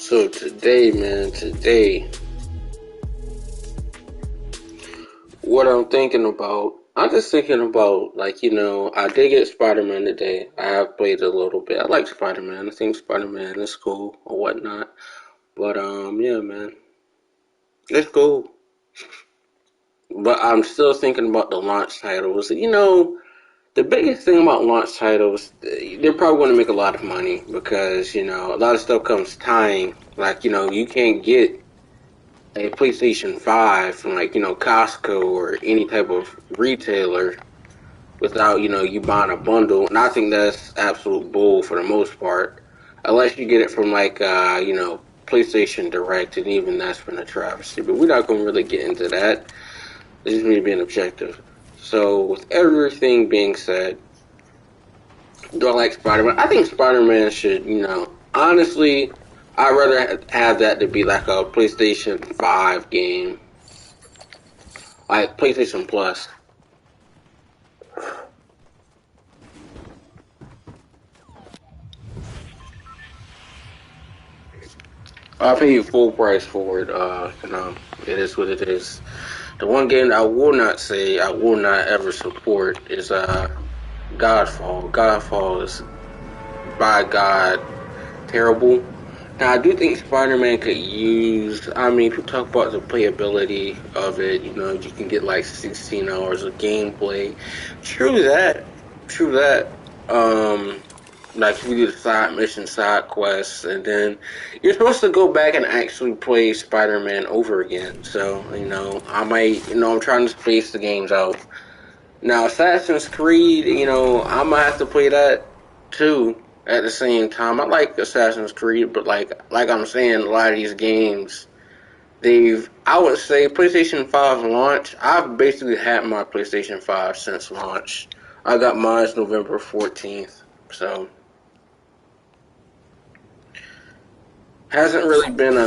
So today, man, what I'm just thinking about, like, I did get Spider-Man today. I have played a little bit. I like Spider-Man. I think Spider-Man is cool or whatnot. But, yeah, man, it's cool. But I'm still thinking about the launch titles. The biggest thing about launch titles, they're probably going to make a lot of money because, a lot of stuff comes tying. Like, you can't get a PlayStation 5 from like, Costco or any type of retailer without, you buying a bundle. And I think that's absolute bull for the most part. Unless you get it from like, PlayStation Direct, and even that's been a travesty. But we're not going to really get into that. This is me being objective. So, with everything being said, do I like Spider-Man? I think Spider-Man should, honestly, I'd rather have that to be like a PlayStation 5 game, like PlayStation Plus. I paid full price for it. It is what it is. The one game I will not say I will not ever support is Godfall. Godfall is, by God, terrible. Now, I do think Spider-Man could use, I mean, people talk about the playability of it, you can get like 16 hours of gameplay. True that. True that. Like, you do the side mission, side quests, and then you're supposed to go back and actually play Spider-Man over again. So, I'm trying to space the games out. Now, Assassin's Creed, I might have to play that too at the same time. I like Assassin's Creed, but like I'm saying, a lot of these games, I would say PlayStation 5 launch, I've basically had my PlayStation 5 since launch. I got mine November 14th, so hasn't really been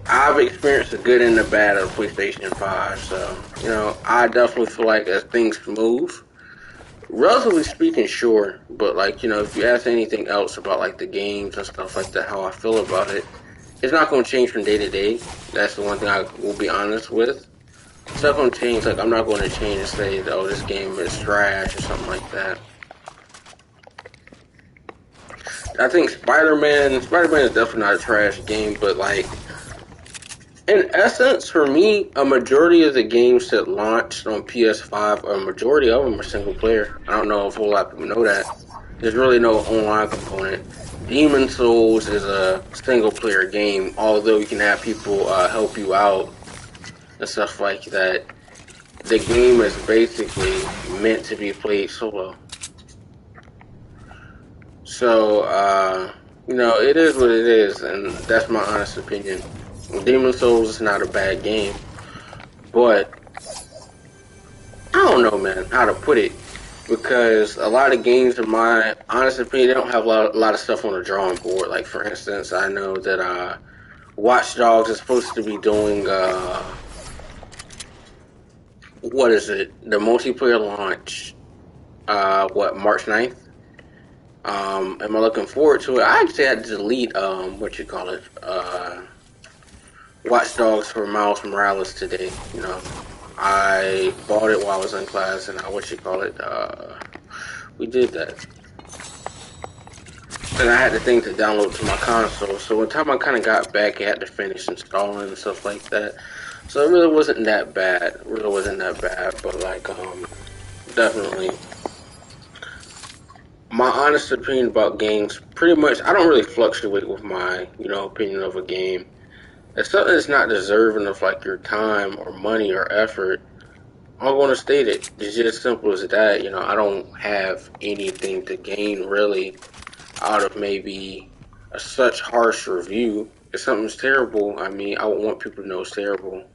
I've experienced the good and the bad of PlayStation 5, so, I definitely feel like as things move, relatively speaking, sure, but like, if you ask anything else about like the games and stuff like that, how I feel about it, it's not going to change from day to day. That's the one thing I will be honest with. It's not going to change, like, I'm not going to change and say, oh, this game is trash or something like that. I think Spider-Man is definitely not a trash game, but like, in essence, for me, a majority of the games that launched on PS5, a majority of them are single player. I don't know if a whole lot of people know that. There's really no online component. Demon Souls is a single player game, although you can have people help you out and stuff like that. The game is basically meant to be played solo. So, it is what it is, and that's my honest opinion. Demon Souls is not a bad game, but I don't know, man, how to put it, because a lot of games, in my honest opinion, they don't have a lot of stuff on the drawing board. Like, for instance, I know that Watch Dogs is supposed to be doing, what is it, the multiplayer launch, March 9th? Am I looking forward to it? I actually had to delete, Watch Dogs for Miles Morales today, I bought it while I was in class, and we did that. And I had the thing to download to my console, so by the time I kind of got back, I had to finish installing and stuff like that. So it really wasn't that bad. But like, definitely. My honest opinion about games, pretty much, I don't really fluctuate with my, opinion of a game. If something is not deserving of like your time or money or effort, I'm going to state it. It's just as simple as that. I don't have anything to gain really out of maybe such harsh review. If something's terrible, I mean, I would want people to know it's terrible.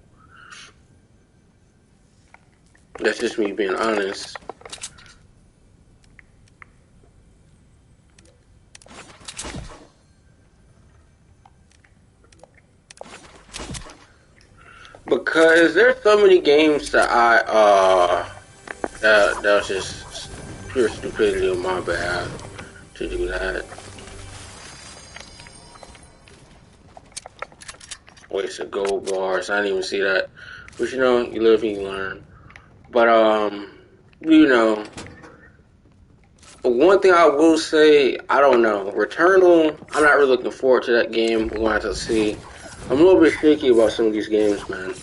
That's just me being honest. Because there's so many games that that was just pure stupidity on my behalf to do that. Waste of gold bars. I didn't even see that. But you know, you live and you learn. But you know, one thing I will say, I don't know, Returnal. I'm not really looking forward to that game. We're gonna have to see. I'm a little bit shaky about some of these games, man.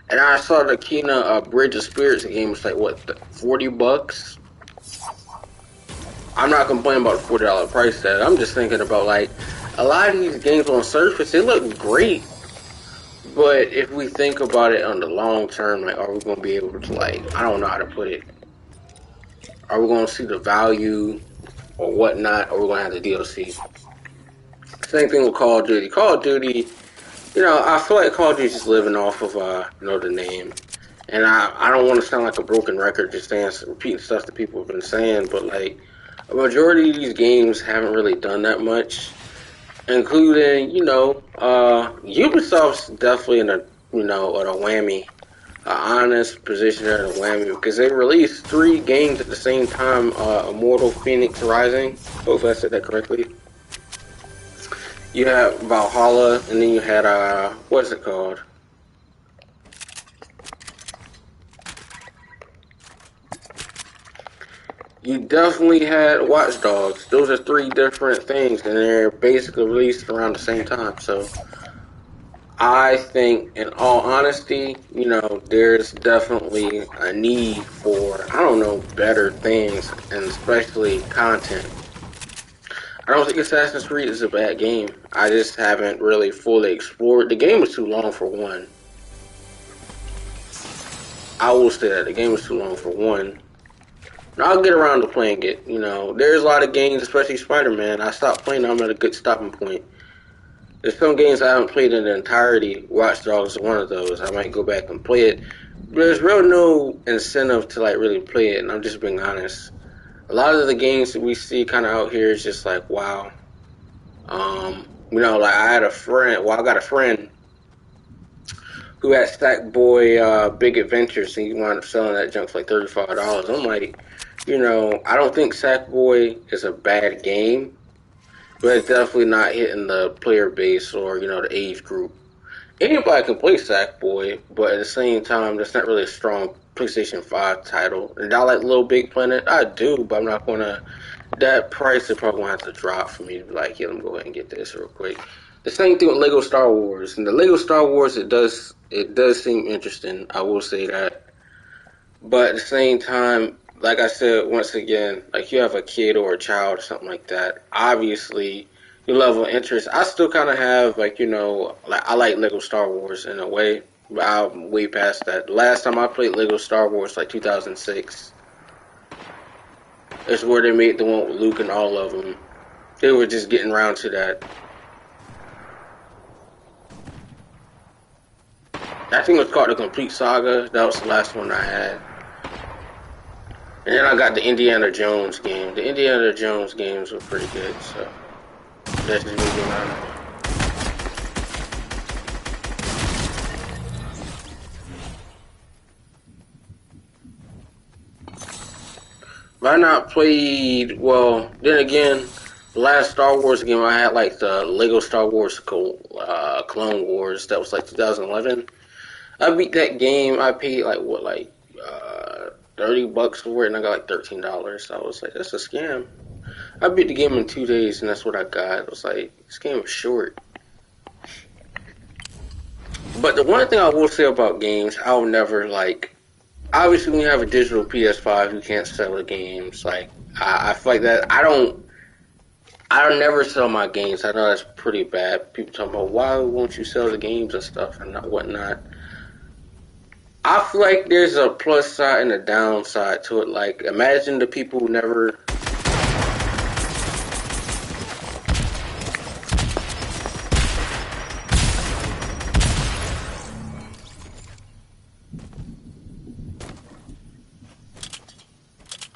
And I saw the Kena Bridge of Spirits game was like what, $40? I'm not complaining about the $40 price tag. I'm just thinking about like a lot of these games on surface, they look great, but if we think about it on the long term, like, are we going to be able to, like, I don't know how to put it. Are we going to see the value or whatnot, or we're going to have the DLC? Same thing with Call of Duty. Call of Duty, you know, I feel like Call of Duty is just living off of, you know, the name. And I don't want to sound like a broken record just saying, repeating stuff that people have been saying, but, like, a majority of these games haven't really done that much, including, you know, Ubisoft's definitely in a, you know, in a whammy, honest position in a whammy, because they released 3 games at the same time, Immortal Phoenix Rising, hopefully I said that correctly. You had Valhalla, and then you had, what's it called? You definitely had Watch Dogs. Those are 3 different things, and they're basically released around the same time, so I think, in all honesty, you know, there's definitely a need for, I don't know, better things, and especially content. I don't think Assassin's Creed is a bad game. I just haven't really fully explored. The game was too long for one. I will say that the game was too long for one. I'll get around to playing it. You know, there's a lot of games, especially Spider-Man. I stopped playing. I'm at a good stopping point. There's some games I haven't played in the entirety. Watch Dogs is one of those. I might go back and play it. But there's real no incentive to like really play it, and I'm just being honest. A lot of the games that we see kind of out here is just like, wow. You know, like I had a friend. Well, I got a friend who had Sackboy Big Adventures, and he wound up selling that junk for like $35. I'm like, you know, I don't think Sackboy is a bad game, but it's definitely not hitting the player base or, you know, the age group. Anybody can play Sackboy, but at the same time, that's not really a strong PlayStation 5 title. And I like Little Big Planet, I do, but I'm not gonna. That price is probably gonna have to drop for me to be like, yeah, let me go ahead and get this real quick. The same thing with Lego Star Wars. And the Lego Star Wars, it does seem interesting. I will say that, but at the same time, like I said once again, like you have a kid or a child or something like that, obviously your level of interest. I still kind of have like, you know, like I like Lego Star Wars in a way, but I'm way past that. Last time I played Lego Star Wars like 2006. It's where they made the one with Luke and all of them. They were just getting around to that. I think it was called the Complete Saga. That was the last one I had. And then I got the Indiana Jones game. The Indiana Jones games were pretty good, so that's just me being honest. But I not played, well, then again, the last Star Wars game I had, like the Lego Star Wars Clone Wars, that was like 2011. I beat that game. I paid like what, like $30 for it, and I got like $13. So I was like, that's a scam. I beat the game in 2 days, and that's what I got. It was like, this game was short. But the one thing I will say about games, I'll never like. Obviously, when you have a digital PS5, you can't sell the games. Like I feel like that. I don't never sell my games. I know that's pretty bad. People talking about why won't you sell the games and stuff and whatnot. I feel like there's a plus side and a downside to it. Like, imagine the people who never.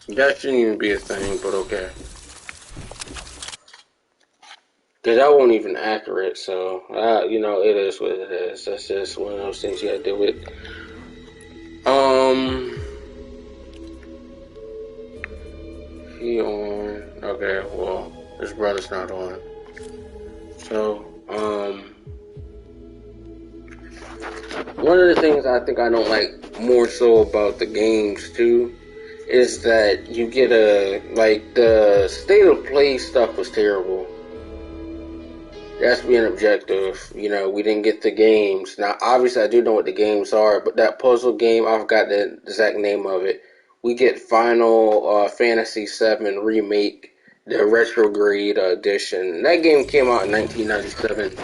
That shouldn't even be a thing, but okay. Because that wasn't even accurate, so, you know, it is what it is. That's just one of those things you gotta deal with. Um. He on. Okay, well, his brother's not on. So, one of the things I think I don't like more so about the games too is that you get the state of play stuff was terrible. That's being objective. You know, we didn't get the games. Now, obviously, I do know what the games are, but that puzzle game, I forgot the exact name of it. We get Final Fantasy VII Remake, the retrograde edition. That game came out in 1997.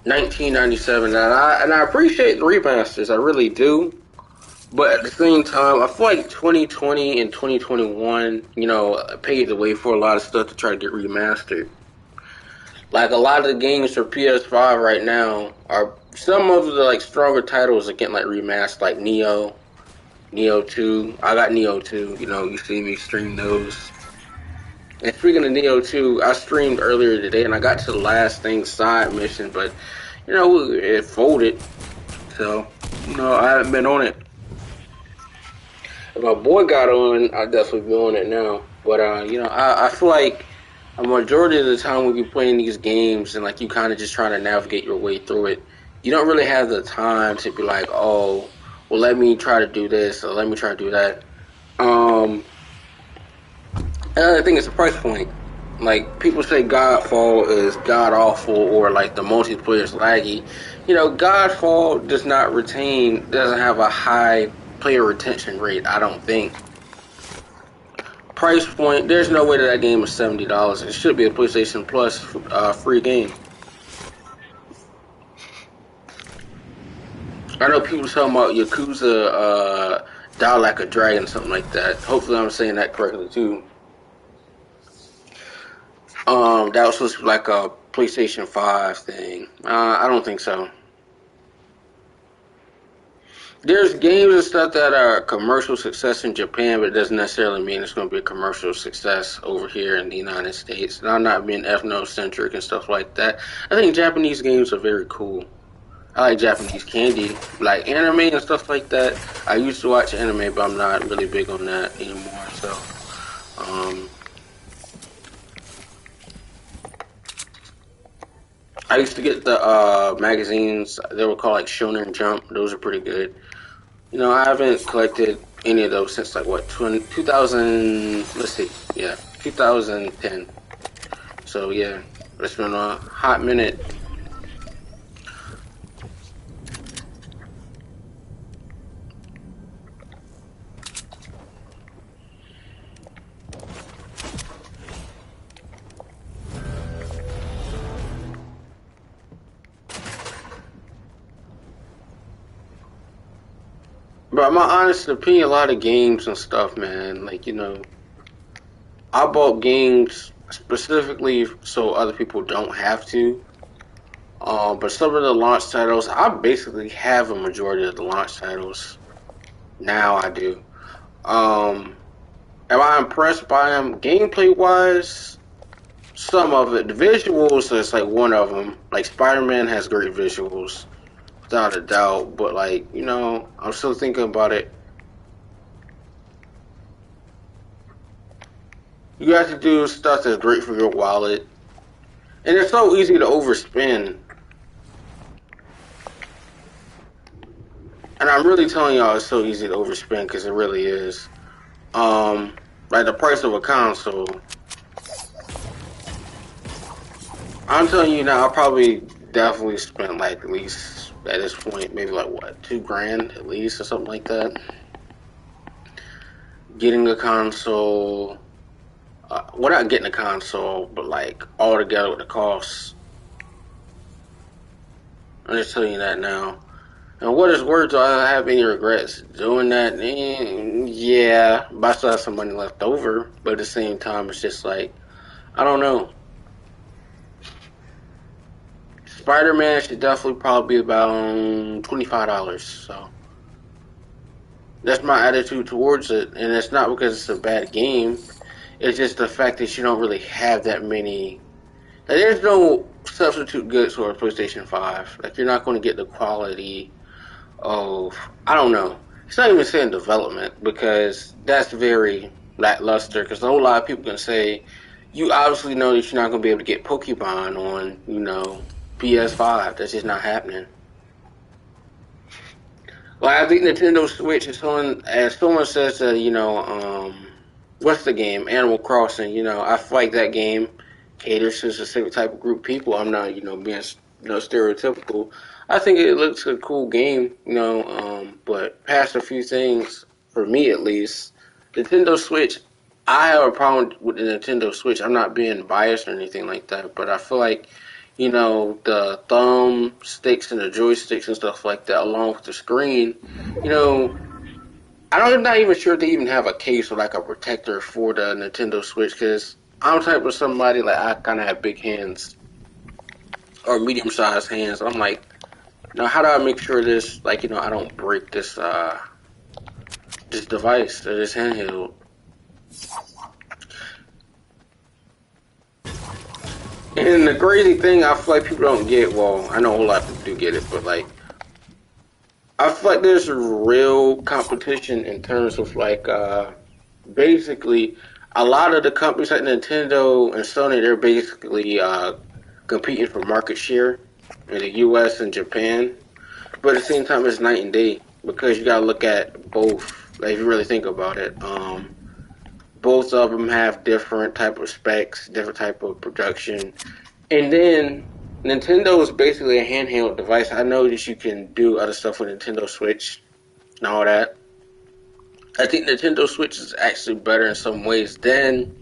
1997, and I appreciate the remasters. I really do. But at the same time, I feel like 2020 and 2021, you know, paved the way for a lot of stuff to try to get remastered. Like a lot of the games for PS5 right now are some of the like stronger titles are getting like remastered, like Neo 2. I got Neo 2. You know, you see me stream those. And speaking of Neo 2, I streamed earlier today, and I got to the last thing side mission, but you know it folded. So no, I haven't been on it. If my boy got on, I'd definitely be on it now. But you know, I feel like a majority of the time when you're playing these games and like you kind of just trying to navigate your way through it, you don't really have the time to be like, oh, well, let me try to do this or let me try to do that. Another thing is the price point. Like people say Godfall is god awful or like the multiplayer is laggy. You know, Godfall doesn't have a high player retention rate, I don't think. Price point, there's no way that game is $70. It should be a PlayStation Plus free game. I know people talking about Yakuza Die Like a Dragon, something like that. Hopefully I'm saying that correctly too. That was supposed to be like a PlayStation 5 thing. I don't think so. There's games and stuff that are commercial success in Japan, but it doesn't necessarily mean it's going to be a commercial success over here in the United States. And I'm not being ethnocentric and stuff like that. I think Japanese games are very cool. I like Japanese candy, like anime and stuff like that. I used to watch anime, but I'm not really big on that anymore. So, I used to get the magazines. They were called like Shonen Jump. Those are pretty good. You know, I haven't collected any of those since like what 2000. Let's see, yeah, 2010. So yeah, it's been a hot minute. But my honest opinion, a lot of games and stuff, man. Like you know, I bought games specifically so other people don't have to. But some of the launch titles, I basically have a majority of the launch titles. Now I do. Um, am I impressed by them gameplay wise? Some of it. The visuals is like one of them. Like Spider-Man has great visuals, without a doubt. But like you know, I'm still thinking about it. You have to do stuff that's great for your wallet, and it's so easy to overspend. And I'm really telling y'all, it's so easy to overspend because it really is. Like the price of a console. I'm telling you now, I probably definitely spent like at least at this point, maybe like what, $2,000 at least or something like that. Getting a console, well, not getting a console, but like all together with the costs. I'm just telling you that now. And what is worth, do I have any regrets doing that? Yeah, but I still have some money left over. But at the same time, it's just like, I don't know. Spider-Man should definitely probably be about $25. So that's my attitude towards it. And it's not because it's a bad game. It's just the fact that you don't really have that many. Like, there's no substitute goods for a PlayStation 5. Like, you're not going to get the quality of, I don't know. It's not even saying development because that's very lackluster because a whole lot of people can say you obviously know that you're not gonna be able to get Pokemon on PS5. That's just not happening. Like I think Nintendo Switch is someone as someone says that what's the game Animal Crossing. I feel like that game caters to a specific type of group of people. I'm not being stereotypical. I think it looks a cool game, but past a few things for me at least, Nintendo Switch. I have a problem with the Nintendo Switch. I'm not being biased or anything like that, but I feel like the thumb sticks and the joysticks and stuff like that, along with the screen. You know, I'm not even sure if they even have a case or like a protector for the Nintendo Switch because I'm the type of somebody like I kind of have big hands or medium sized hands. I'm like, how do I make sure this I don't break this device or this handheld? And the crazy thing, I feel like people don't get. Well, I know a whole lot of people do get it, but like I feel like there's a real competition in terms of basically a lot of the companies like Nintendo and Sony, they're basically competing for market share in the US and Japan. But at the same time it's night and day because you gotta look at both. Like if you really think about it. Both of them have different type of specs, different type of production. And then Nintendo is basically a handheld device. I know that you can do other stuff with Nintendo Switch and all that. I think Nintendo Switch is actually better in some ways than,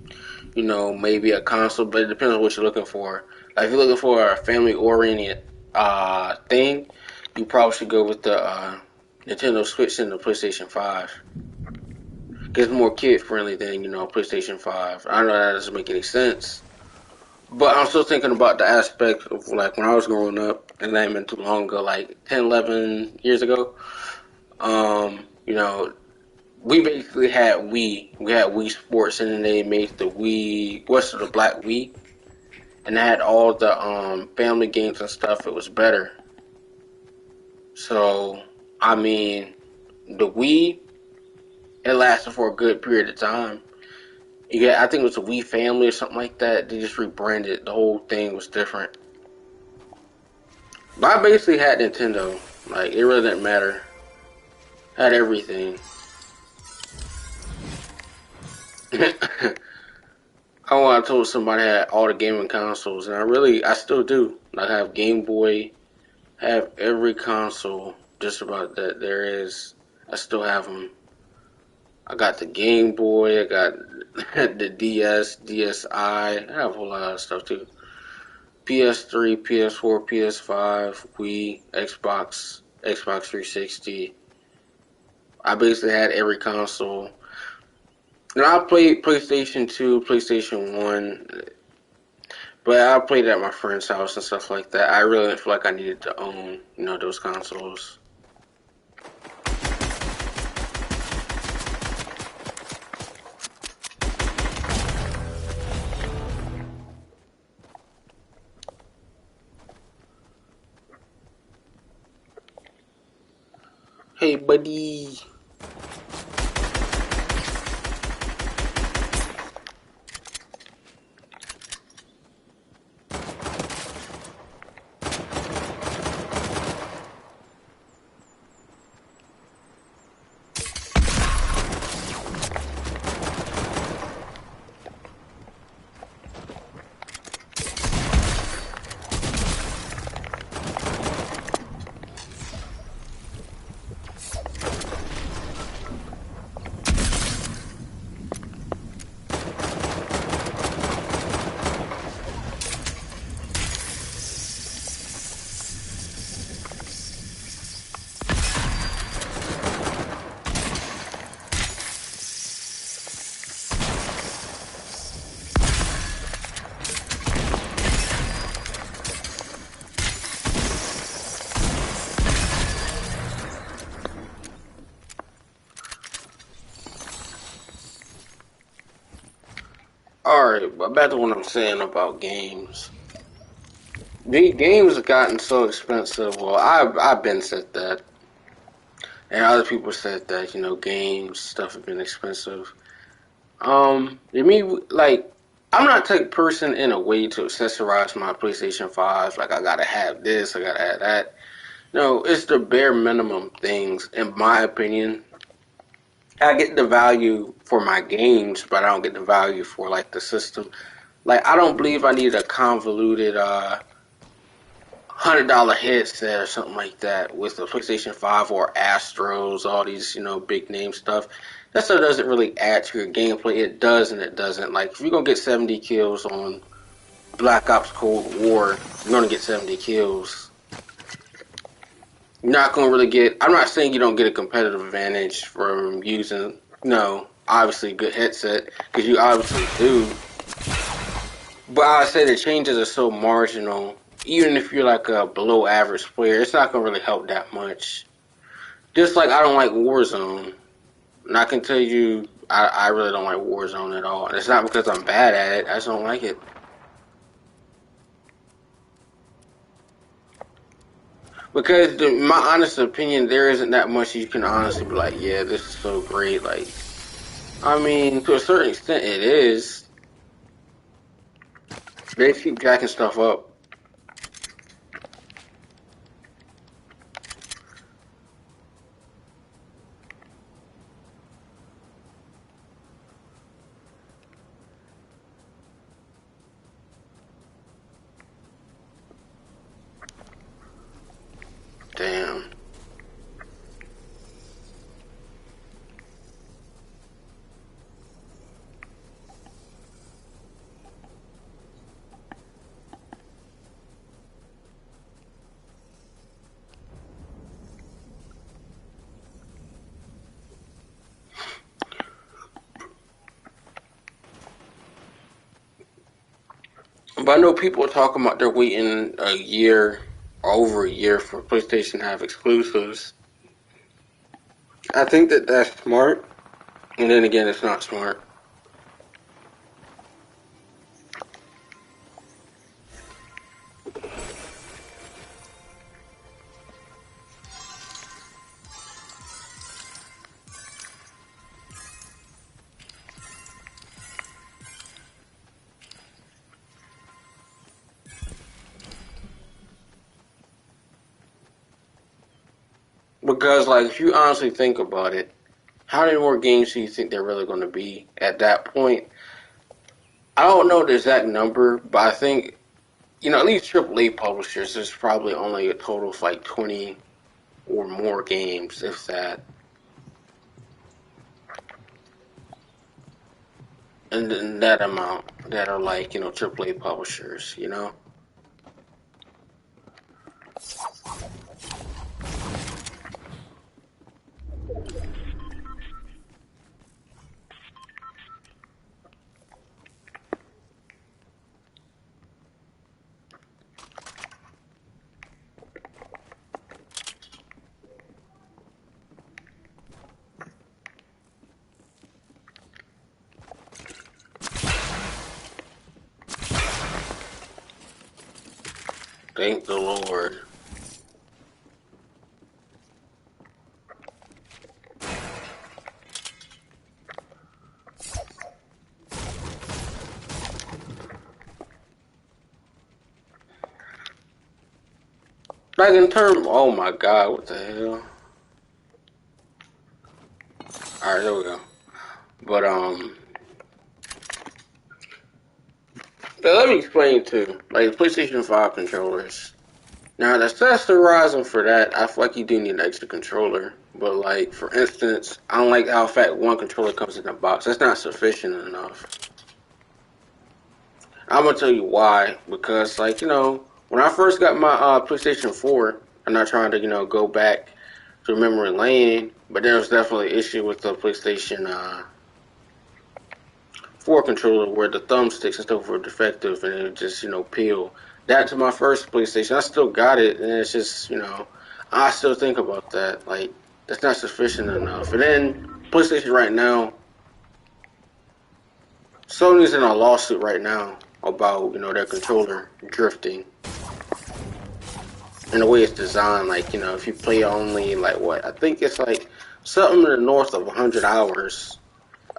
maybe a console, but it depends on what you're looking for. Like if you're looking for a family oriented thing, you probably should go with the Nintendo Switch and the PlayStation 5. It's more kid friendly than, PlayStation 5. I don't know that doesn't make any sense. But I'm still thinking about the aspect of like when I was growing up, and that ain't been too long ago, like 10, 11 years ago. We basically had Wii. We had Wii Sports, and then they made the Wii, what's the Black Wii, and it had all the family games and stuff. It was better. So, I mean, the Wii, it lasted for a good period of time. Yeah, I think it was a Wii Family or something like that. They just rebranded. The whole thing was different. But I basically had Nintendo. Like, it really didn't matter. I had everything. I told somebody I had all the gaming consoles, and I still do. Like, I have Game Boy, I have every console just about that there is. I still have them. I got the Game Boy, I got the DS, DSi. I have a whole lot of stuff too. PS3, PS4, PS5, Wii, Xbox 360. I basically had every console. And I played PlayStation 2, PlayStation 1, but I played at my friend's house and stuff like that. I really didn't feel like I needed to own, those consoles. Hey, buddy. Alright, but back to what I'm saying about games. The games have gotten so expensive. Well, I've been said that, and other people said that games stuff have been expensive. To me, like, I'm not the type of person in a way to accessorize my PlayStation 5. Like, I gotta have this, I gotta have that. No, it's the bare minimum things, in my opinion. I get the value for my games, but I don't get the value for, like, the system. Like, I don't believe I need a convoluted, $100 headset or something like that with the PlayStation 5 or Astros, all these, big name stuff. That stuff doesn't really add to your gameplay. It does and it doesn't. Like, if you're going to get 70 kills on Black Ops Cold War, you're going to get 70 kills. You're not going to really get, I'm not saying you don't get a competitive advantage from using, obviously a good headset, because you obviously do. But I say the changes are so marginal. Even if you're like a below average player, it's not gonna really help that much. Just like I don't like Warzone, and I can tell you, I really don't like Warzone at all. And it's not because I'm bad at it; I just don't like it. Because my honest opinion, there isn't that much you can honestly be like, yeah, this is so great. Like, I mean, to a certain extent, it is. They keep jacking stuff up. Damn. But I know people are talking about they're waiting a year, over a year, for PlayStation to have exclusives. I think that that's smart, and then again, it's not smart. Because, like, if you honestly think about it, how many more games do you think they're really going to be at that point? I don't know the exact number, but I think, at least AAA publishers, there's probably only a total of like 20 or more games, if that. And then that amount that are like, AAA publishers. Thank the Lord. Like in terms, oh my God, what the hell? All right, there we go. But let me explain too. Like PlayStation 5 controllers. Now the accessorizing for that, I feel like you do need an extra controller. But like for instance, I don't like how fat one controller comes in a box. That's not sufficient enough. I'm gonna tell you why. Because like when I first got my PlayStation 4, I'm not trying to go back to memory lane, but there was definitely an issue with the PlayStation 4 controller where the thumbsticks and stuff were defective and it would just peel. That to my first PlayStation, I still got it, and it's just I still think about that. Like that's not sufficient enough. And then PlayStation right now, Sony's in a lawsuit right now about their controller drifting and the way it's designed. Like if you play only like what I think it's like something in the north of 100 hours.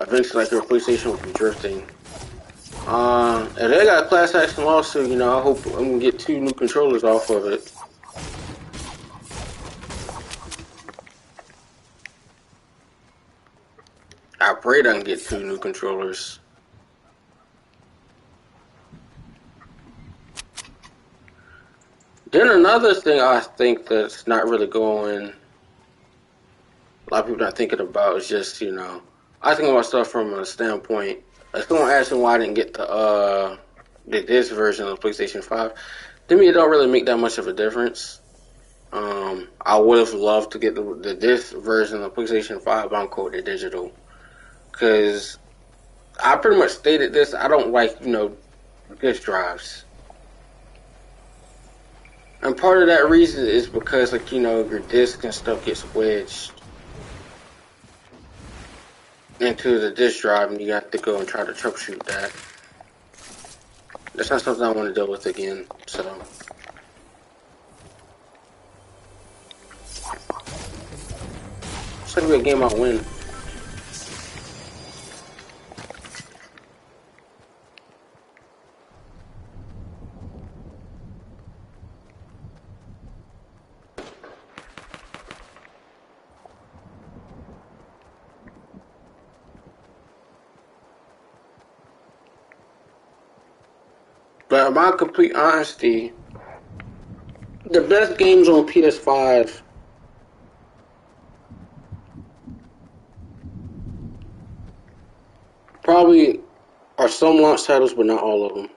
Eventually, like your PlayStation will be drifting. If they got a class action lawsuit, I hope I'm gonna get 2 new controllers off of it. I pray I can get 2 new controllers. Then another thing I think that's not really going, a lot of people not thinking about is just, I think about stuff from a standpoint. If someone asks me why I didn't get this version of PlayStation 5, to me it don't really make that much of a difference. I would have loved to get the disc version of PlayStation 5, but I'm cool with digital. Because I pretty much stated this, I don't like, disc drives. And part of that reason is because, like, your disc and stuff gets wedged into the disc drive, and you have to go and try to troubleshoot that. That's not something I want to deal with again. So, it's gonna be a game I'll win. But in my complete honesty, the best games on PS5 probably are some launch titles, but not all of them.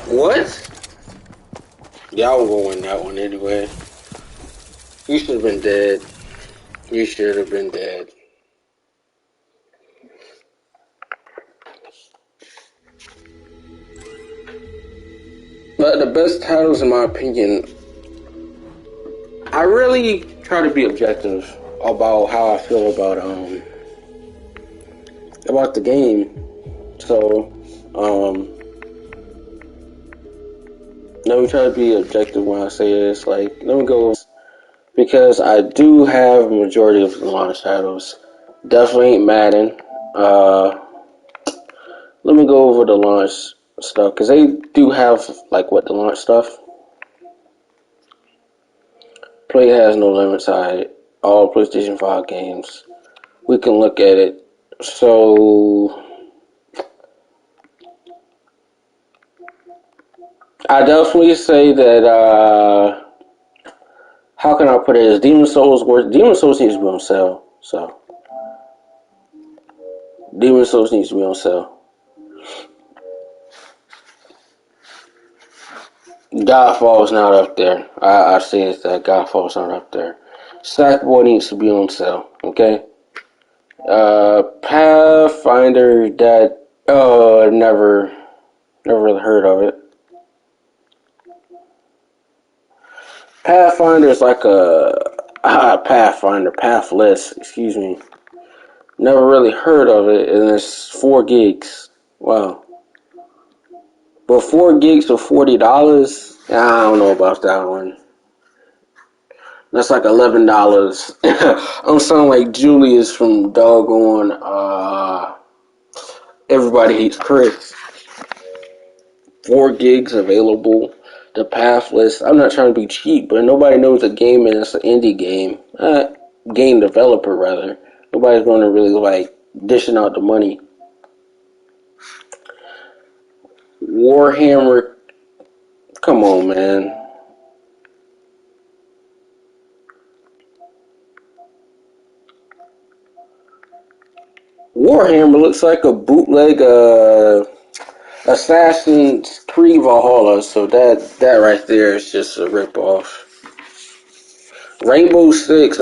What? Y'all will win that one anyway. You should have been dead. You should have been dead. But the best titles, in my opinion, I really try to be objective about how I feel about the game. So, let me try to be objective when I say this. Like, let me go, because I do have a majority of the launch titles. Definitely ain't Madden. Let me go over the launch stuff, because they do have, like, the launch stuff. Play has no limits. All PlayStation 5 games. We can look at it. So, I definitely say that, how can I put it? Is Demon Souls worth? Demon Souls needs to be on sale. So, Demon Souls needs to be on sale. Godfall's not up there. I say it's that Godfall's not up there. Sackboy needs to be on sale. Okay. Pathfinder, that never really heard of it. Pathfinder is like Pathfinder, Pathless. Excuse me. Never really heard of it, and it's 4 gigs. Wow. But 4 gigs for $40? I don't know about that one. That's like $11. I'm sounding like Julius from doggone Everybody Hates Chris. 4 gigs available. The Pathless. I'm not trying to be cheap, but nobody knows a game, and it's an indie game. Game developer, rather. Nobody's going to really like dishing out the money. Warhammer. Come on, man. Warhammer looks like a bootleg Assassin's Creed Valhalla, so that right there is just a ripoff. Rainbow Six,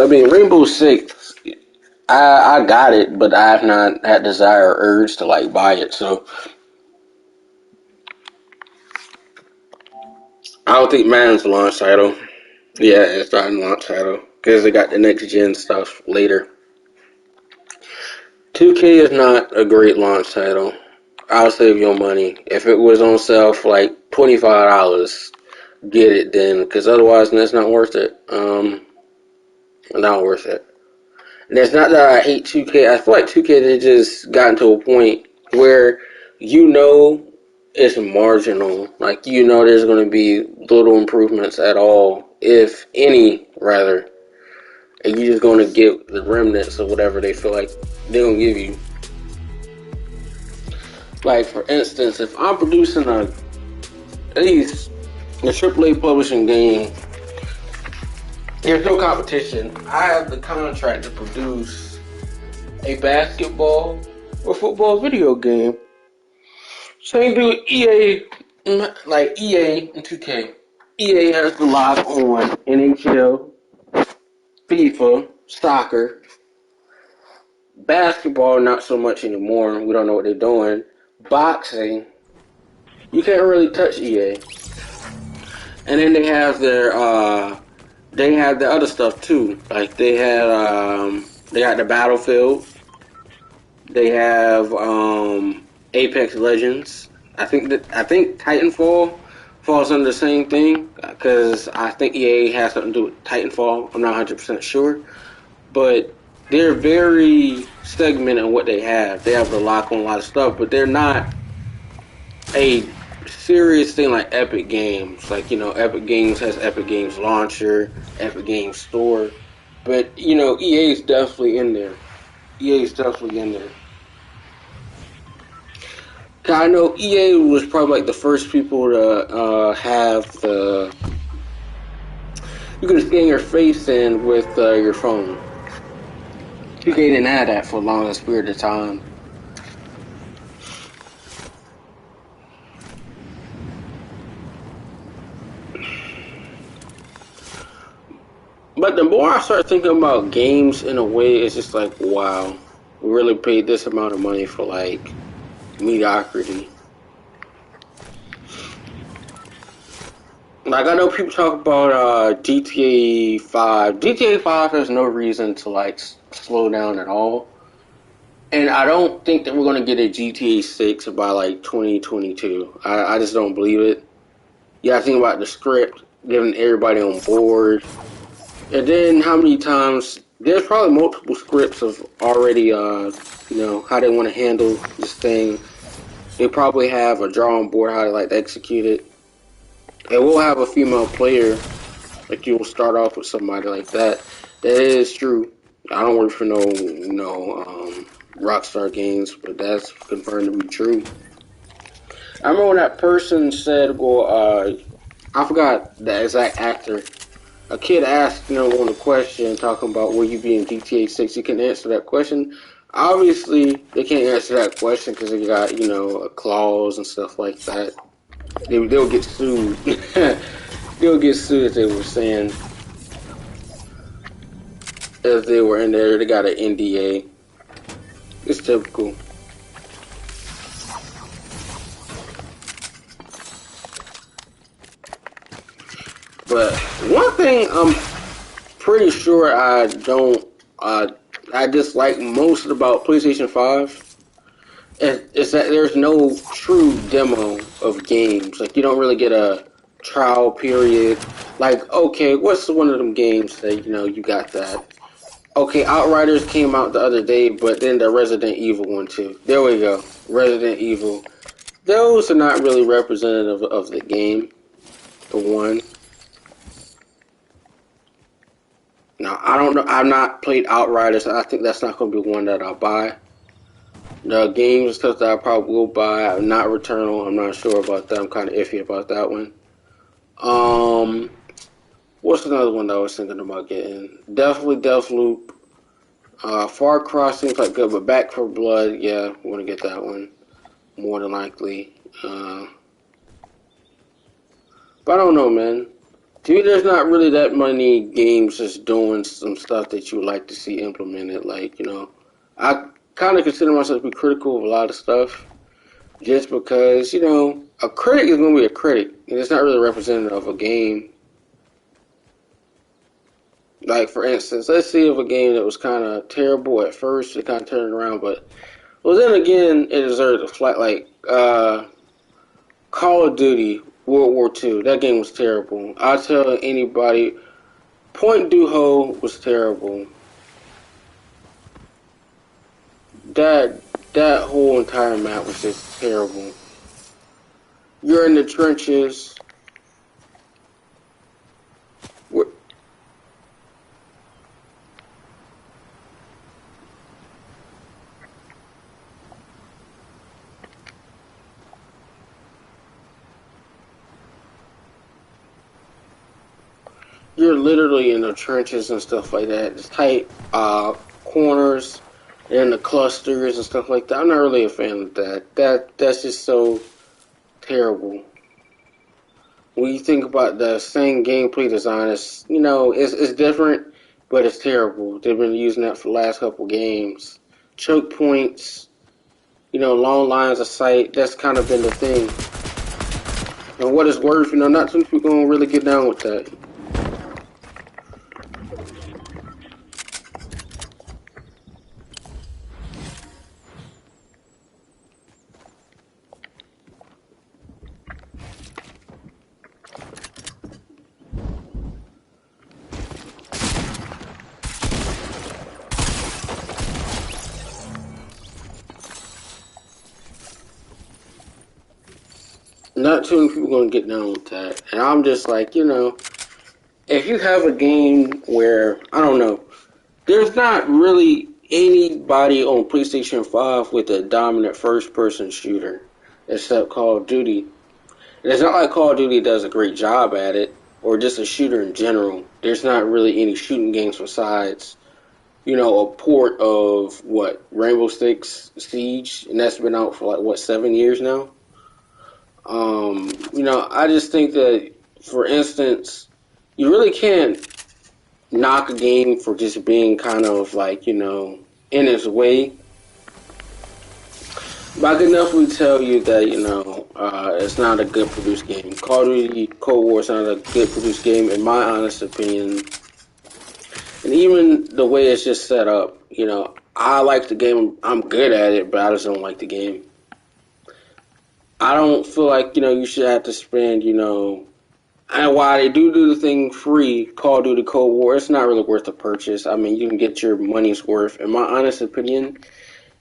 I got it, but I have not had desire or urge to like buy it, so I don't think Madden's a launch title. Yeah, it's not a launch title because they got the next gen stuff later. 2K is not a great launch title. I'll save your money. If it was on sale for like $25, get it then, because otherwise, that's not worth it. Not worth it. And it's not that I hate 2K. I feel like 2K they just gotten to a point where you know it's marginal. Like you know there's going to be little improvements at all, if any, rather. And you're just going to get the remnants of whatever they feel like they're going to give you. Like for instance, if I'm producing at least a AAA publishing game, there's no competition. I have the contract to produce a basketball or football video game. Same thing with EA, like EA and 2K. EA has the lock on NHL, FIFA, soccer, basketball, not so much anymore. We don't know what they're doing. Boxing, you can't really touch EA. And then they have the other stuff too. Like they got the Battlefield. They have Apex Legends. I think Titanfall falls under the same thing because I think EA has something to do with Titanfall. I'm not 100% sure, but they're very segmented in what they have. They have the lock on a lot of stuff, but they're not a serious thing like Epic Games. Like Epic Games has Epic Games Launcher, Epic Games Store, but EA is definitely in there. EA is definitely in there. I know EA was probably like the first people to have you can scan your face in with your phone. 2K didn't have that for the longest period of time. But the more I start thinking about games in a way, it's just like, wow, we really paid this amount of money for like mediocrity. Like I know people talk about GTA 5. GTA 5 has no reason to like slow down at all. And I don't think that we're gonna get a GTA 6 by like 2022. I just don't believe it. Yeah, I think about the script, getting everybody on board, and then how many times there's probably multiple scripts of already how they want to handle this thing. They probably have a drawing board how to like execute it. And we'll have a female player. Like you'll start off with somebody like that. That is true. I don't work for no Rockstar Games, but that's confirmed to be true. I remember when that person said, "Well, I forgot the exact actor." A kid asked, on a question talking about will you be in GTA 6. You can answer that question. Obviously, they can't answer that question because they got a clause and stuff like that. They'll get sued. They'll get sued if they were saying if they were in there. They got an NDA. It's typical. But one thing I'm pretty sure I dislike most about PlayStation 5 is that there's no true demo of games. Like you don't really get a trial period. Like okay, what's one of them games that you got that? Okay, Outriders came out the other day, but then the Resident Evil one too. There we go, Resident Evil. Those are not really representative of the game. The one. Now I don't know. I've not played Outriders. I think that's not going to be one that I'll buy. The games and stuff that I probably will buy, not Returnal. I'm not sure about that. I'm kind of iffy about that one. Um, what's another one that I was thinking about getting? Definitely Deathloop. Far Cry seems like good, but Back for Blood, yeah, I want to get that one more than likely. But I don't know, man. To me, there's not really that many games just doing some stuff that you would like to see implemented. Like, I kind of consider myself to be critical of a lot of stuff just because, a critic is going to be a critic, and it's not really representative of a game. Like for instance, let's see if a game that was kind of terrible at first, it kind of turned around, but well, then again, it deserved a flat. Like Call of Duty World War II, that game was terrible. I tell anybody, Point Duho was terrible. That that whole entire map was just terrible. You're in the trenches. You're literally in the trenches and stuff like that. It's tight corners and the clusters and stuff like that. I'm not really a fan of that. That's just so terrible. When you think about the same gameplay design, it's different, but it's terrible. They've been using that for the last couple games. Choke points, long lines of sight. That's kind of been the thing. And what it's worth, not too many people gonna really get down with that. Not too many people gonna get down with that. And I'm just like, if you have a game where I don't know, there's not really anybody on PlayStation 5 with a dominant first-person shooter except Call of Duty. And it's not like Call of Duty does a great job at it, or just a shooter in general. There's not really any shooting games besides, a port of Rainbow Six Siege, and that's been out for 7 years now. I just think that, for instance, you really can't knock a game for just being kind of in its way. But I can definitely tell you that, it's not a good produced game. Call of Duty Cold War is not a good produced game, in my honest opinion. And even the way it's just set up, I like the game. I'm good at it, but I just don't like the game. I don't feel like, you should have to spend, and while they do the thing free, Call of Duty Cold War, it's not really worth the purchase. I mean, you can get your money's worth. In my honest opinion,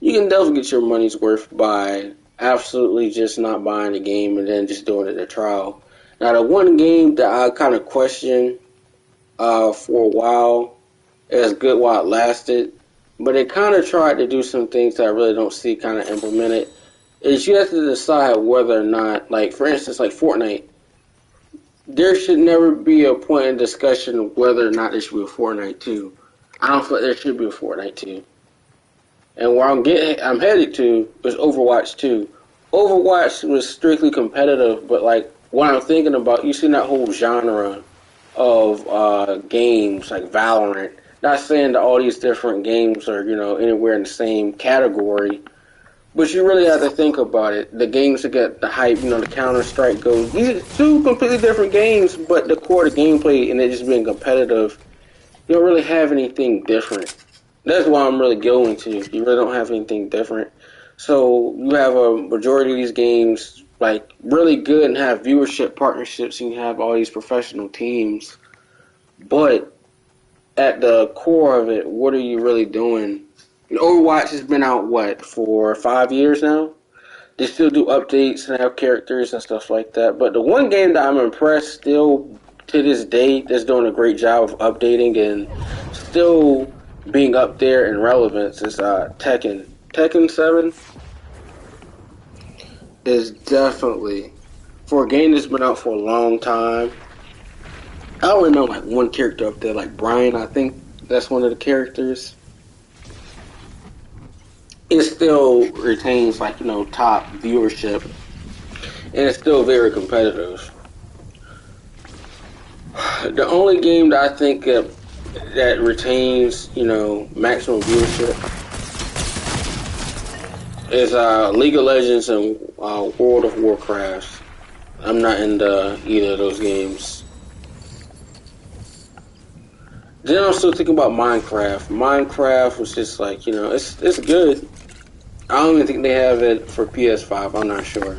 you can definitely get your money's worth by absolutely just not buying the game and then just doing it a trial. Now, the one game that I kind of questioned for a while, it was good while it lasted, but it kind of tried to do some things that I really don't see kind of implemented, is you have to decide whether or not, for instance, Fortnite, there should never be a point in discussion of whether or not there should be a Fortnite 2. I don't feel like there should be a Fortnite 2. And where I'm headed to is Overwatch 2. Overwatch was strictly competitive, but what I'm thinking about, you see that whole genre of games like Valorant. Not saying that all these different games are, anywhere in the same category, but you really have to think about it. The games that get the hype, the Counter-Strike goes. These are two completely different games, but the core of the gameplay and it just being competitive, you don't really have anything different. That's why I'm really going to. You really don't have anything different. So you have a majority of these games really good and have viewership partnerships and you have all these professional teams. But at the core of it, what are you really doing? Overwatch has been out, for 5 years now? They still do updates and have characters and stuff like that. But the one game that I'm impressed still to this day that's doing a great job of updating and still being up there in relevance is Tekken. Tekken 7 is definitely, for a game that's been out for a long time, I only know one character up there, Brian, I think that's one of the characters. It still retains top viewership and it's still very competitive. The only game that I think that retains maximum viewership is League of Legends and World of Warcraft. I'm not into either of those games. Then I'm still thinking about Minecraft. Minecraft was just like, it's good. I don't even think they have it for PS5. I'm not sure.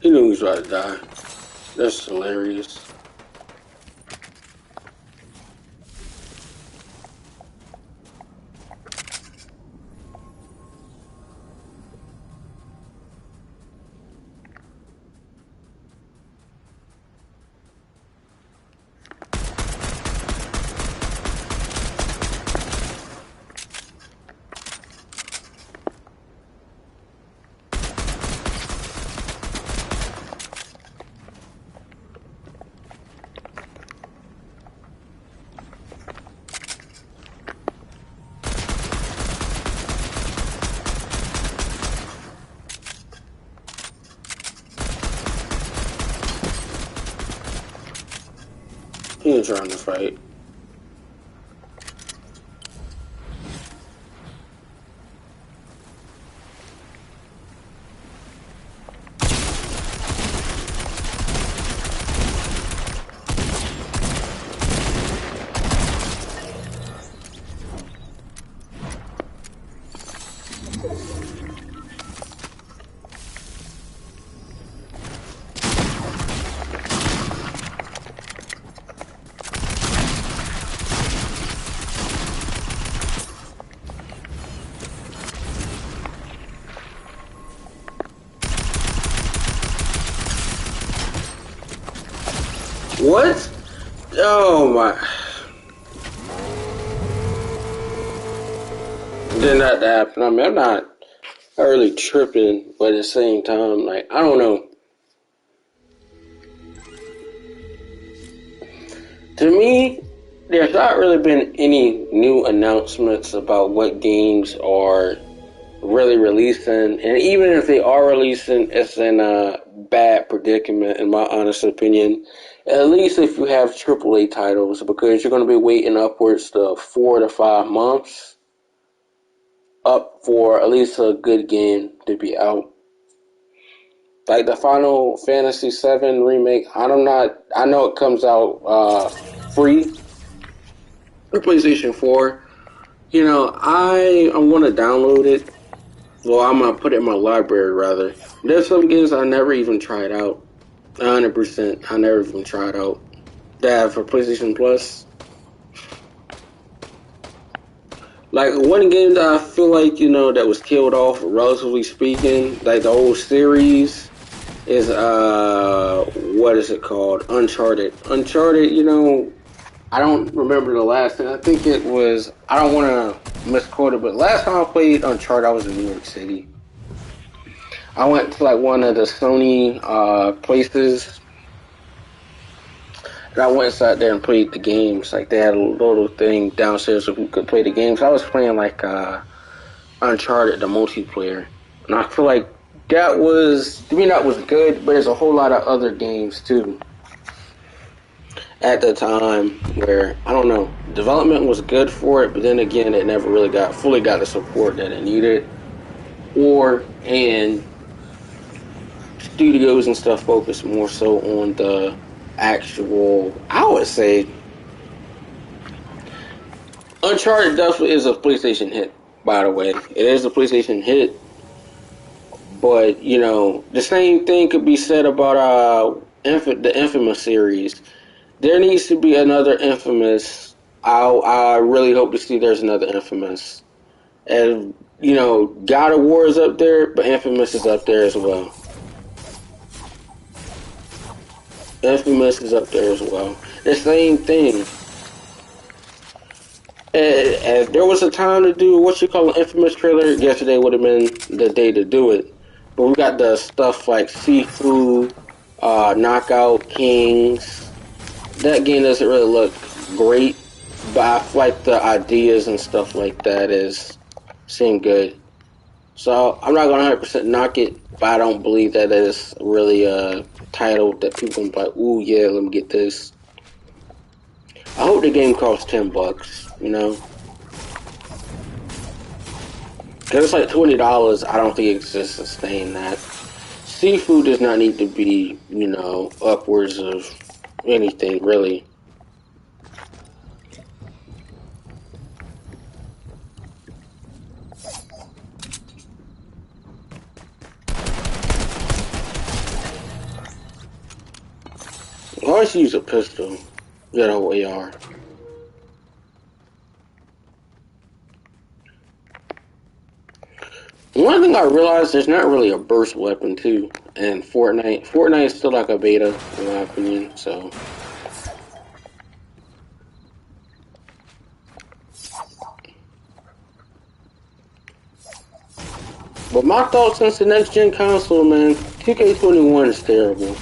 He knew he was about to die. That's hilarious. He ain't trying to fight. What? Oh my. Did not happen. I mean, I'm not really tripping, but at the same time, like, I don't know. To me, there's not really been any new announcements about what games are really releasing, and even if they are releasing, it's in a bad predicament, in my honest opinion. At least if you have AAA titles, because you're going to be waiting upwards to 4 to 5 months up for at least a good game to be out. Like the Final Fantasy VII remake, I know it comes out free for PlayStation 4. I want to download it. Well, I'm gonna put it in my library rather. There's some games I never even tried out. 100%, I never even tried out. That for PlayStation Plus. Like one game that I feel like that was killed off, relatively speaking, like the whole series is what is it called? Uncharted. Uncharted. I don't remember the last thing. I think it was. I don't want to misquote it, but last time I played Uncharted, I was in New York City. I went to like one of the Sony places, and I went inside there and played the games. Like they had a little thing downstairs so we could play the games. I was playing like Uncharted, the multiplayer, and I feel like that was good. But there's a whole lot of other games too at the time where I don't know, development was good for it, but then again, it never really fully got the support that it needed, and studios and stuff focus more so on the actual. I would say Uncharted definitely is a PlayStation hit. By the way, it is a PlayStation hit, but the same thing could be said about the Infamous series. There needs to be another Infamous. I really hope to see there's another Infamous. And God of War is up there, but Infamous is up there as well. Infamous is up there as well. The same thing. If there was a time to do what you call an Infamous trailer, yesterday would have been the day to do it. But we got the stuff like Sifu, Knockout Kings. That game doesn't really look great, but I feel like the ideas and stuff like that seem good. So I'm not gonna 100% knock it, but I don't believe that is really a title that people can be like, ooh yeah, let me get this. I hope the game costs $10. You know, because it's like $20. I don't think it's just sustain that. Seafood does not need to be, upwards of anything really. I always use a pistol, AR. One thing I realized, there's not really a burst weapon too in Fortnite. Fortnite is still like a beta, in my opinion. So, but my thoughts since the next gen console, man, 2K21 is terrible.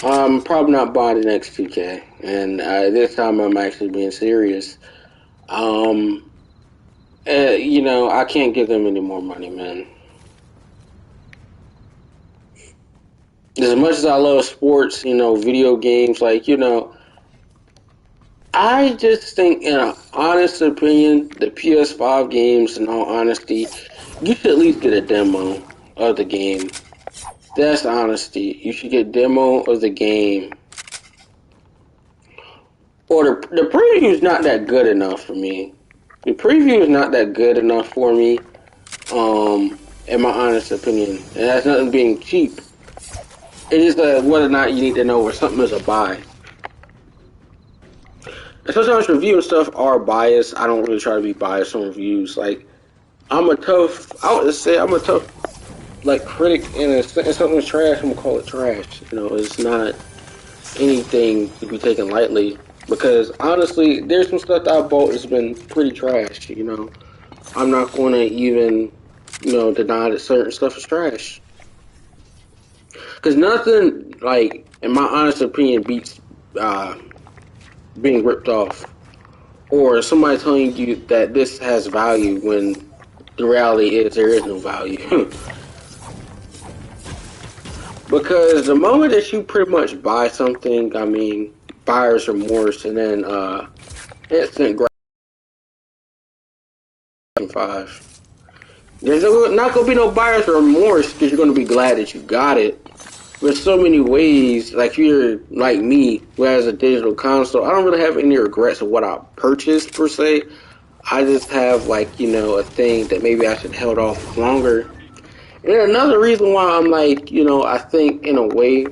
I'm probably not buying the next 2K, and this time I'm actually being serious. Um, I can't give them any more money, man. As much as I love sports, video games, I just think, in an honest opinion, the PS5 games, in all honesty, you should at least get a demo of the game. That's honesty. You should get a demo of the game. Or the preview is not that good enough for me. The preview is not that good enough for me, in my honest opinion. It has nothing being cheap. It is whether or not you need to know where something is a buy. And sometimes review and stuff are biased. I don't really try to be biased on reviews. Like, I would say I'm a tough, like, critic, and if something's trash, I'm gonna call it trash. It's not anything to be taken lightly. Because honestly, there's some stuff that I bought that's been pretty trash. I'm not going to even, deny that certain stuff is trash. Because nothing, like, in my honest opinion, beats uh, being ripped off. Or somebody telling you that this has value when the reality is there is no value. Because the moment that you pretty much buy something, I mean, buyer's remorse and then instant gratification. There's not going to be no buyer's remorse because you're going to be glad that you got it. There's so many ways, like, if you're like me, who has a digital console, I don't really have any regrets of what I purchased per se. I just have, like, a thing that maybe I should have held off longer. And another reason why I'm like, I think in a way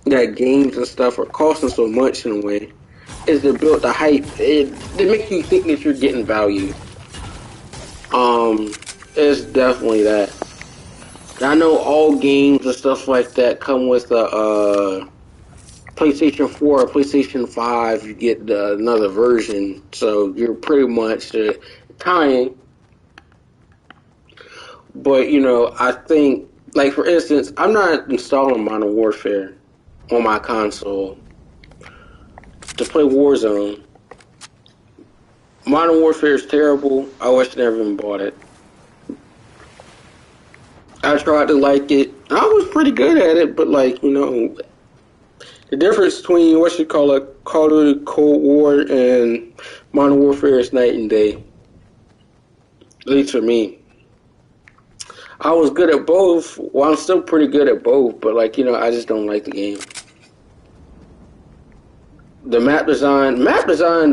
that games and stuff are costing so much in a way is to build the hype. It makes you think that you're getting value. Um, it's definitely that. I know all games and stuff like that come with a PlayStation 4 or PlayStation 5. You get another version, so you're pretty much tying. But I think, like, for instance, I'm not installing Modern Warfare on my console to play Warzone. Modern Warfare is terrible. I wish I never even bought it. I tried to like it. I was pretty good at it, but, like, the difference between what you call a Call of Duty Cold War and Modern Warfare is night and day. At least for me. I was good at both. Well, I'm still pretty good at both, but, like, I just don't like the game. The map design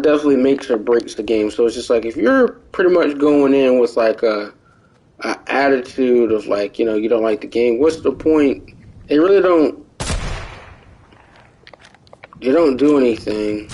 definitely makes or breaks the game. So it's just like, if you're pretty much going in with like a attitude of, like, you don't like the game, what's the point? They really don't. They don't do anything.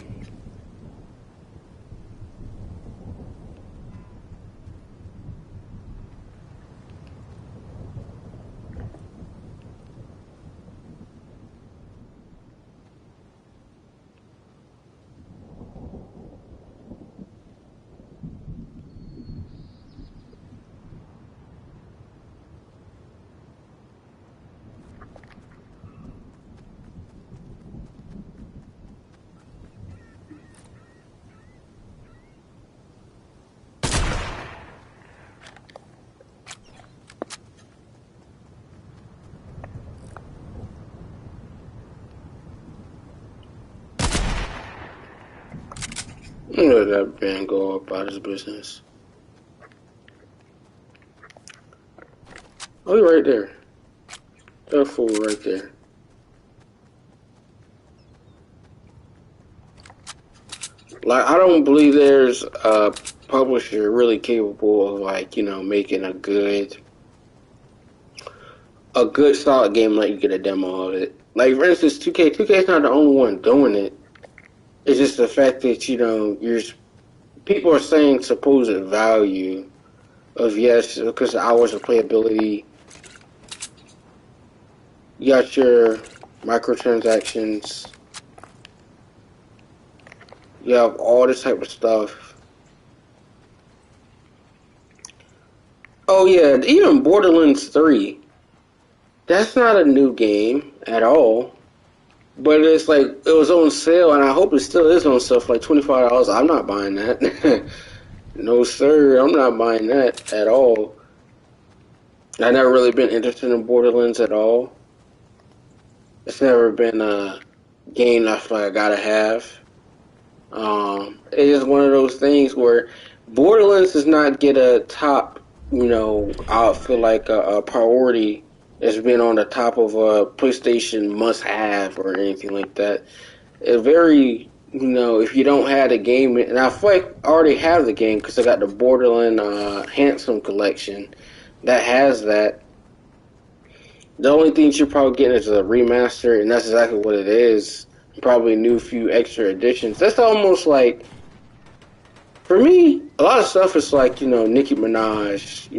Let that man go about his business. Oh, you're right there. That fool right there. Like, I don't believe there's a publisher really capable of, like, making a good solid game like you get a demo of it. Like, for instance, 2K is not the only one doing it. It's just the fact that, people are saying supposed value of, yes, because of hours of playability. You got your microtransactions. You have all this type of stuff. Oh yeah, even Borderlands 3. That's not a new game at all. But it's like it was on sale, and I hope it still is on sale for like $25. I'm not buying that. No sir, I'm not buying that at all. I've never really been interested in Borderlands at all. It's never been a game I feel like I gotta have. It's just one of those things where Borderlands does not get a top, I feel like a priority as being on the top of a PlayStation must-have or anything like that. It's very, if you don't have the game, and I feel like I already have the game because I got the Borderlands Handsome Collection that has that. The only thing you're probably getting is a remaster, and that's exactly what it is. Probably a new few extra additions. That's almost like, for me, a lot of stuff is like, Nicki Minaj,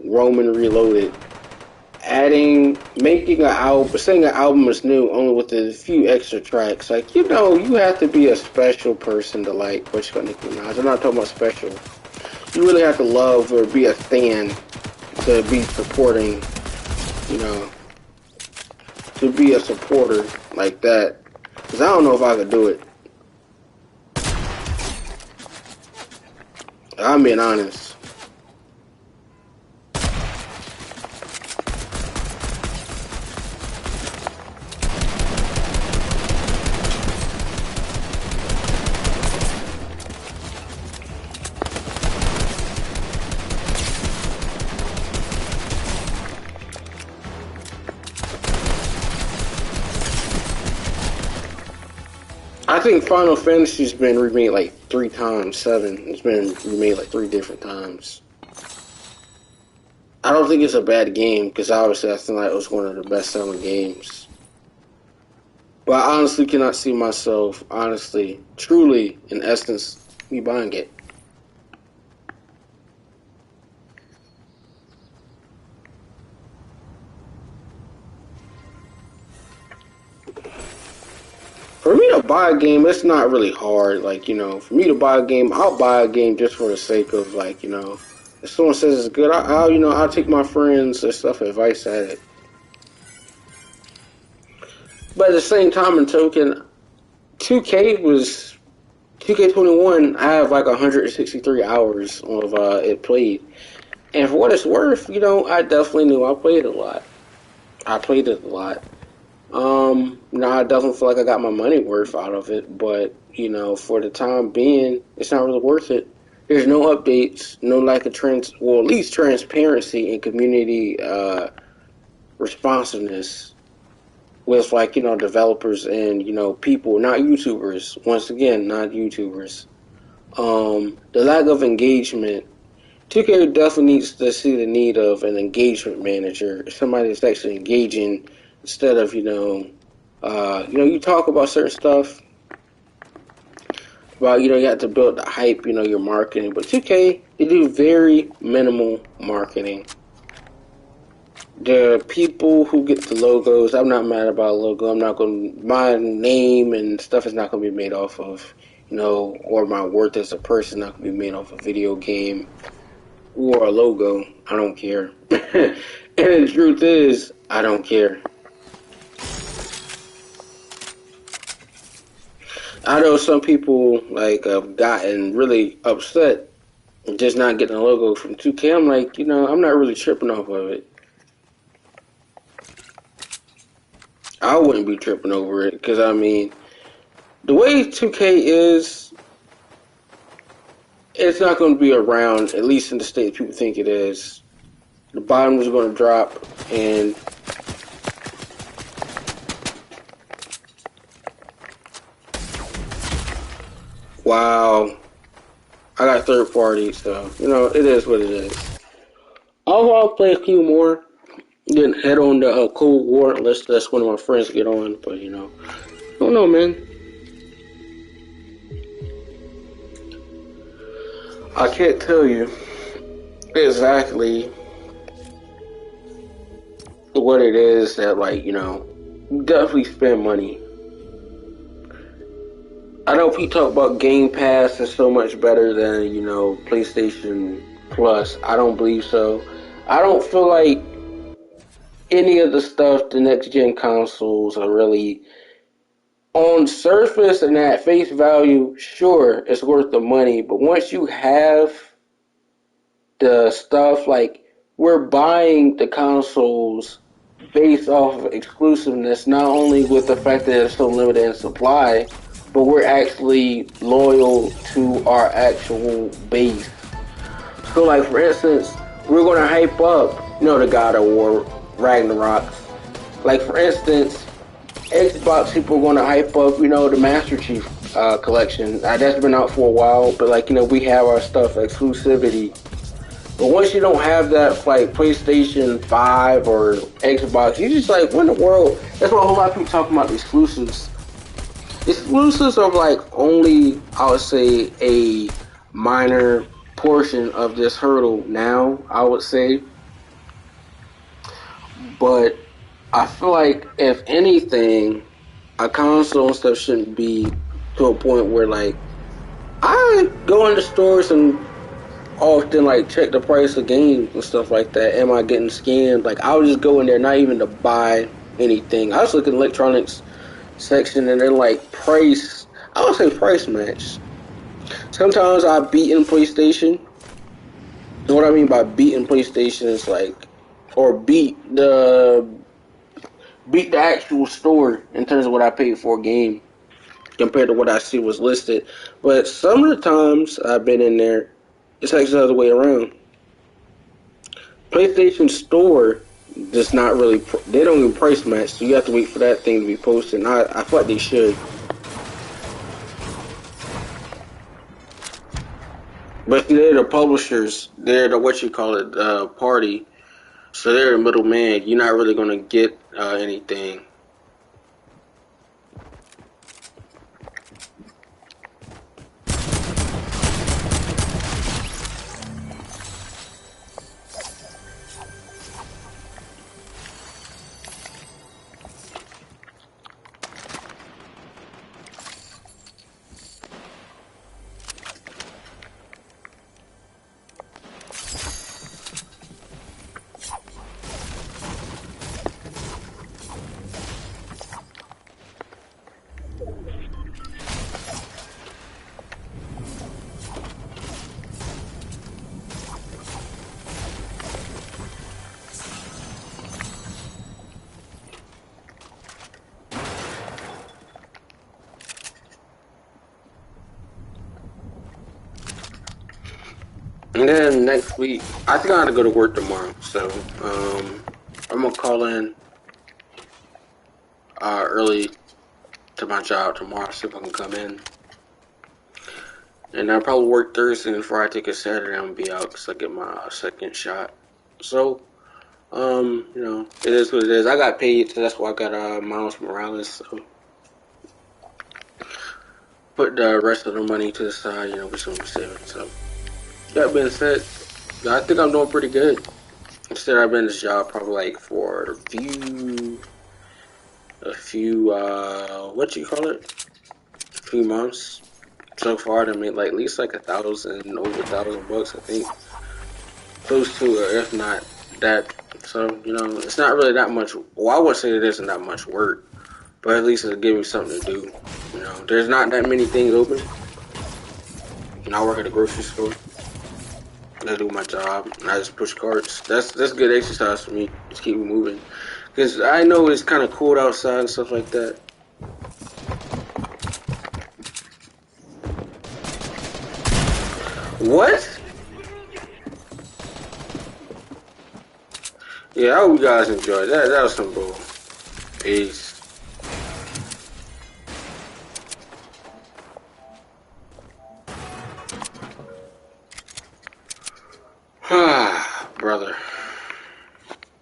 Roman Reloaded. Making an album, saying an album is new only with a few extra tracks. Like, you have to be a special person to like what you got Nicki Minaj. I'm not talking about special. You really have to love or be a fan to be supporting, to be a supporter like that. Because I don't know if I could do it. I'm being honest. I think Final Fantasy's been remade like 3 times. 7. It's been remade like 3 different times. I don't think it's a bad game because obviously I think like it was one of the best-selling games. But I honestly cannot see myself, truly, in essence, me buying it. For me to buy a game, it's not really hard. Like, for me to buy a game, I'll buy a game just for the sake of, like, if someone says it's good, I'll take my friends and stuff advice at it. But at the same time and token, 2K21, I have like 163 hours of it played. And for what it's worth, I definitely knew I played a lot. I played it a lot. I definitely feel like I got my money worth out of it, but, for the time being, it's not really worth it. There's no updates, no lack of at least transparency and community, responsiveness with, like, developers and, people, not YouTubers. Once again, not YouTubers. The lack of engagement. 2K definitely needs to see the need of an engagement manager, somebody that's actually engaging instead of, you talk about certain stuff, about, you have to build the hype, your marketing. But 2K, they do very minimal marketing. The people who get the logos, I'm not mad about a logo. I'm not going to, my name and stuff is not going to be made off of, or my worth as a person not going to be made off a video game or a logo. I don't care. And the truth is, I don't care. I know some people like have gotten really upset just not getting a logo from 2K. I'm like, I'm not really tripping off of it. I wouldn't be tripping over it because the way 2K is, it's not going to be around, at least in the state people think it is. The bottom is going to drop, and wow, I got third party, so you know it is what it is. I'll play a few more, then head on the Cold War unless that's one of my friends get on. But you know, I don't know, man. I can't tell you exactly what it is that, like, you know, definitely spend money. I know people talk about Game Pass is so much better than, you know, PlayStation Plus. I don't believe so. I don't feel like any of the stuff the next gen consoles are really on surface and at face value. Sure, it's worth the money, but once you have the stuff, like, we're buying the consoles based off of exclusiveness, not only with the fact that it's so limited in supply, but we're actually loyal to our actual base. So, like, for instance, we're going to hype up, you know, the God of War, Ragnarok. Like, for instance, Xbox people are going to hype up, you know, the Master Chief collection. That's been out for a while, but, like, you know, we have our stuff, exclusivity. But once you don't have that, like PlayStation 5 or Xbox, you just like, what in the world? That's why a whole lot of people talking about the exclusives. Exclusives are like only, I would say, a minor portion of this hurdle now, I would say. But I feel like, if anything, a console and stuff shouldn't be to a point where, like, I go into stores and often, like, check the price of games and stuff like that. Am I getting scammed? Like, I would just go in there not even to buy anything. I was looking at electronics section and then, like, price. I would say price match. Sometimes I beat in PlayStation. You know what I mean by beating PlayStation is like, or beat the actual store in terms of what I paid for a game compared to what I see was listed. But some of the times I've been in there, it's actually the other way around. PlayStation Store does not really, they don't even price match, so you have to wait for that thing to be posted. And I feel like they should. But they're the publishers, they're the, what you call it, party. So they're the middleman. You're not really going to get anything. And then next week, I think I gotta go to work tomorrow. So I'm gonna call in early to my job tomorrow, see if I can come in. And I'll probably work Thursday and Friday. Take a Saturday, I'm gonna be out because I get my second shot. So, you know, it is what it is. I got paid, so that's why I got Miles Morales. So put the rest of the money to the side, you know, we're gonna be saving. So that being said, I think I'm doing pretty good. Instead, I've been in this job probably like for a few, what you call it? A few months. So far, I made like at least like over $1,000, I think. Close to it, if not that. So, you know, it's not really that much. Well, I would say it isn't that much work, but at least it'll give me something to do. You know, there's not that many things open. And I work at a grocery store. I do my job, and I just push carts. That's good exercise for me. Just keep me moving. Because I know it's kind of cold outside and stuff like that. What? Yeah, I hope you guys enjoyed that. That was some bull. Peace. Brother.